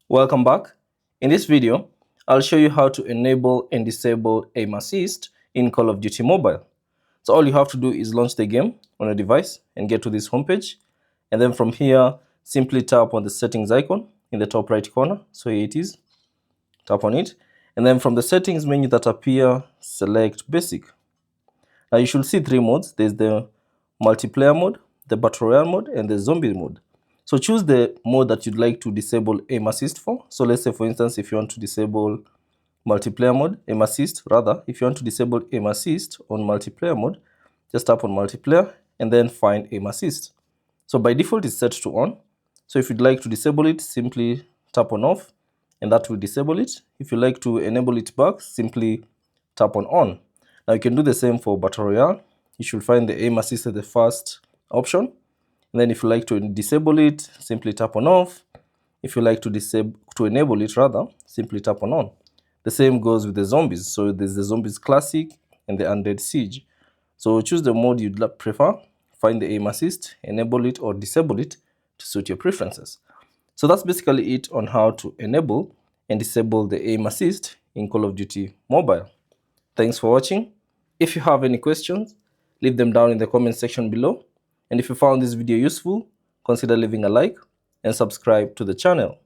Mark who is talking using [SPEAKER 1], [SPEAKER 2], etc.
[SPEAKER 1] Welcome back. In this video, I'll show you how to enable and disable aim assist in Call of Duty Mobile. So all you have to do is launch the game on your device and get to this homepage. And then from here, simply tap on the settings icon in the top right corner. So here it is. Tap on it. And then from the settings menu that appear, select basic. Now you should see three modes. There's the multiplayer mode, the battle royale mode, and the zombie mode. So choose the mode that you'd like to disable aim assist for. So let's say, for instance, if you want to disable multiplayer mode, aim assist, rather, if you want to disable aim assist on multiplayer mode, just tap on multiplayer and then find aim assist. So by default, it's set to on. So if you'd like to disable it, simply tap on off and that will disable it. If you like to enable it back, simply tap on on. Now you can do the same for battle royale. You should find the aim assist as the first option. And then if you like to disable it, simply tap on off. If you like to enable it, rather, simply tap on. The same goes with the zombies. So there's the zombies classic and the undead siege. So choose the mode you'd prefer, find the aim assist, enable it or disable it to suit your preferences. So that's basically it on how to enable and disable the aim assist in Call of Duty Mobile. Thanks for watching. If you have any questions, leave them down in the comment section below. And if you found this video useful, consider leaving a like and subscribe to the channel.